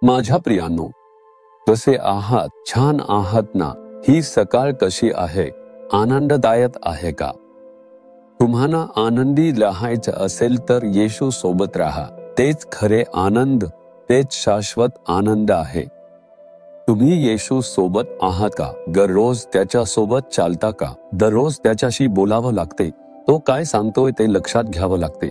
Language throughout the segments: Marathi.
माझ्या प्रियांनो, कसे आहात? छान आहात ना? ही सकाळ कशी आहे? आनंददायक आहे का? तुम्हाला आनंदी राहायचं असेल तर येशू सोबत राहा. तेच खरे आनंद, तेच शाश्वत आनंद आहे. तुम्ही येशू सोबत आहात का? दररोज त्याच्या सोबत चालता का? दररोज त्याच्याशी बोलावं लागते. तो काय सांगतोय ते लक्षात घ्यावं लागते.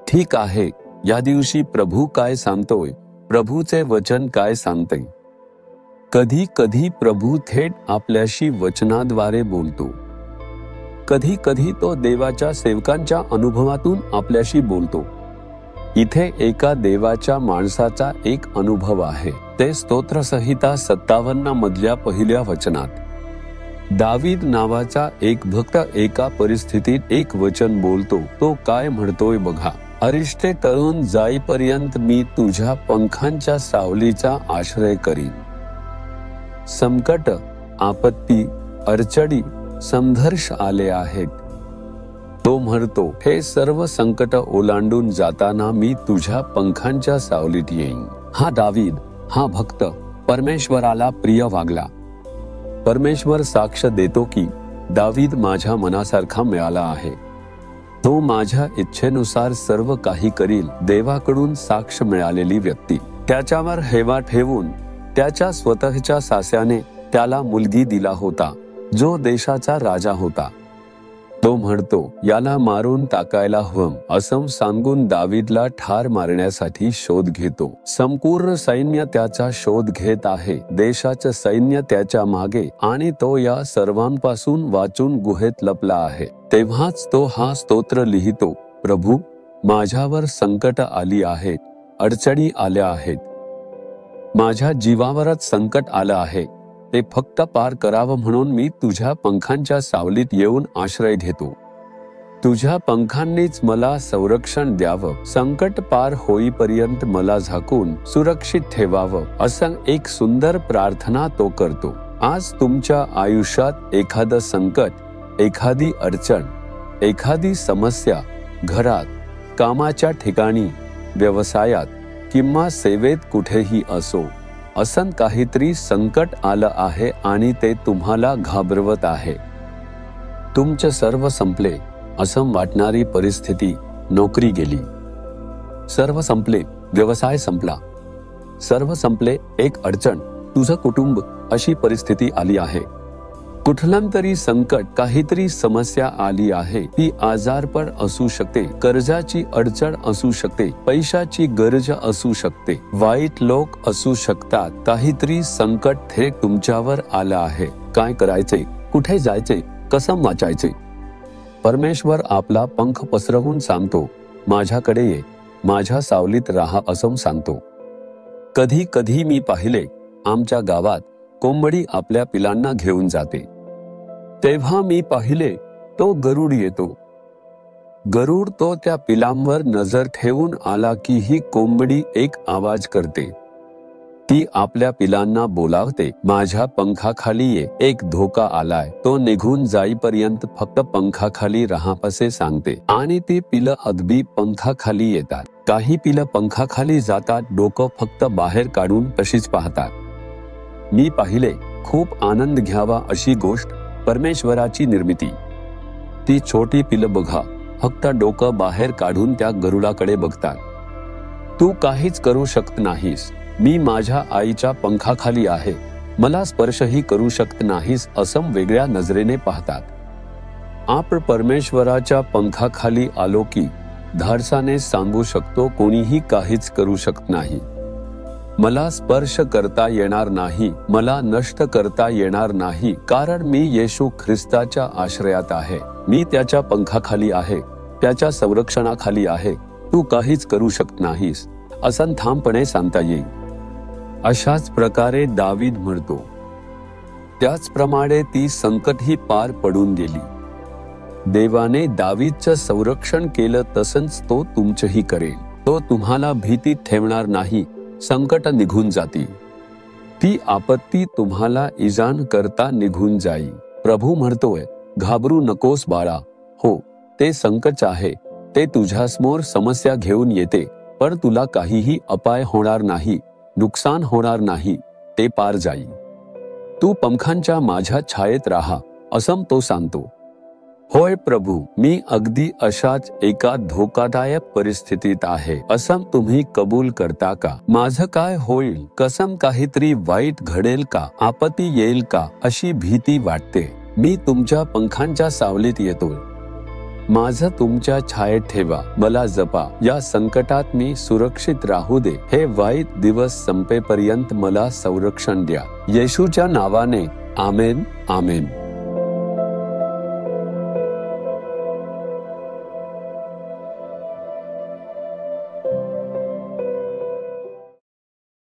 ठीक आहे, या दिवशी प्रभू काय सांगतोय? प्रभूचे वचन काय सांगते? कधी कधी प्रभू थेट आपल्याशी वचनाद्वारे बोलतो. कधी कधी तो देवाच्या सेवकांच्या अनुभवातून आपल्याशी बोलतो. इथे एका देवाच्या माणसाचा एक अनुभव आहे. ते स्तोत्रसंहिता 57 मधल्या पहिल्या वचनात. दावीद नावाचा एक भक्त एका परिस्थितीत एक वचन बोलतो. तो काय म्हणतोय बघा. अरिष्टे तळून जाईपर्यंत मी तुझ्या पंखांच्या सावलीचा आश्रय करीन. संकट, आपत्ती, अडचणी, संघर्ष आले आहेत. तो म्हणतो, हे सर्व संकट ओलांडून जाताना मी तुझ्या पंखांच्या सावलीत येईन. हा दावीद, हा भक्त परमेश्वराला प्रिय वागला. परमेश्वर साक्ष देतो की दावीद माझ्या मनासारखा मिळाला आहे. तो माझ्या इच्छेनुसार सर्व काही करील. देवाकडून साक्ष मिळालेली व्यक्ती त्याच्यावर हेवा ठेवून त्याच्या स्वतःच्या सास्याने त्याला मुलगी दिला होता, जो देशाचा राजा होता. तो म्हणतो, याला मारून टाकायला हवं असं सांगून दावीदला ठार मारण्यासाठी शोध घेतो. संपूर्ण सैन्य त्याचा शोध घेत आहे. देशाचं सैन्य त्याच्या मागे, आणि तो या सर्वांपासून वाचून गुहेत लपला आहे. तेव्हाच तो हा स्तोत्र लिहितो. प्रभू, माझ्यावर संकट आली आहेत, अडचणी आल्या आहेत. माझ्या जीवावरच संकट आलं आहे. ते फक्त पार करावं म्हणून मी तुझ्या पंखांच्या सावलीत येऊन आश्रय घेतो. तुझ्या पंखांनीच मला संरक्षण द्यावं. संकट पार होईपर्यंत मला झाकून सुरक्षित ठेवावं, असं एक सुंदर प्रार्थना तो करतो. आज तुमच्या आयुष्यात एखादं संकट, एखादी अडचण, एखादी समस्या घरात, कामाच्या ठिकाणी, व्यवसायात किंवा सेवेत कुठेही असो, असं काहीतरी संकट आलं आहे आणि ते तुम्हाला घाबरवत आहे. तुमचं सर्व संपले असं वाटणारी परिस्थिती, नोकरी गेली, सर्व संपले, व्यवसाय संपला, सर्व संपले, एक अडचण, तुझं कुटुंब, अशी परिस्थिती आली आहे. कुठलं तरी संकट, काहीतरी समस्या आली आहे. ती आजारपण असू शकते, कर्जाची अडचण असू शकते, पैशाची गरज असू शकते, वाईट लोक असू शकतात. काहीतरी संकट थेट तुमच्यावर आलं आहे. काय करायचे? कुठे जायचे? कसं वाचायचे? परमेश्वर आपला पंख पसरवून सांगतो, माझ्याकडे ये, माझ्या सावलीत राहा असं सांगतो. कधी कधी मी पाहिले, आमच्या गावात कोंबडी आपल्या पिलांना घेऊन जाते. तेव्हा मी पाहिले, तो गरुड येतो. गरुड तो त्या पिलांवर नजर ठेवून आला की ही कोंबडी एक आवाज करते. ती आपल्या पिलांना बोलावते, माझ्या पंखाखाली ये, एक धोका आलाय. तो निघून जाईपर्यंत फक्त पंखाखाली राहा असे सांगते. आणि ती पिलं अगदी पंखाखाली येतात. काही पिलं पंखाखाली जातात, डोकं फक्त बाहेर काढून तशीच पाहतात. मी पाहिले, खूप आनंद घ्यावा अशी गोष्ट परमेश्वराची निर्मिती. ती छोटी पिलं बघा, फक्त डोकं बाहेर काढून त्या गरुडाकडे बघतात. तू काहीच करू शकत नाहीस. मी माझ्या आईच्या पंखाखाली आहे, मला स्पर्शही करू शकत नाहीस असं वेगळ्या नजरेने पाहतात. आपण परमेश्वराच्या पंखाखाली आलो की धाडसाने सांगू शकतो, कोणीही काहीच करू शकत नाही. मला स्पर्श करता येणार नाही, मला नष्ट करता येणार नाही, कारण मी येशू ख्रिस्ताच्या आश्रयात आहे. मी त्याच्या पंखाखाली आहे, त्याच्या संरक्षणाखाली आहे. तू काहीच करू शकत नाहीस असं ठामपणे सांगता येईल. अशाच प्रकारे दावीद म्हणतो. त्याचप्रमाणे ती संकटही पार पडून गेली. देवाने दावीदचं संरक्षण केलं, तसंच तो तुमचंही करेल. तो तुम्हाला भीतीत ठेवणार नाही. संकट निघून जातील. ती आपत्ती तुम्हाला इजान करता निघून जाईल. प्रभू म्हणतोय, घाबरू नकोस बाळा. हो, ते संकट आहे, ते तुझ्यासमोर समस्या घेऊन येते, पण तुला काहीही अपाय होणार नाही, नुकसान होणार नाही, ते पार जाईल. तू पंखांच्या माझ्या छायेत राहा, असं तो सांगतो. होय प्रभू, मी अगदी अशाच एका धोकादायक परिस्थितीत आहे, असं तुम्ही कबूल करता का? माझं काय होईल? कसम काहीतरी वाईट घडेल का? आपत्ती येईल का? अशी भीती वाटते. मी तुमच्या पंखांच्या सावलीत येतो. माझं तुमच्या छायेत ठेवा, मला जपा. या संकटात मी सुरक्षित राहू दे. हे वाईट दिवस संपेपर्यंत मला संरक्षण द्या. येशूच्या नावाने आमेन, आमेन.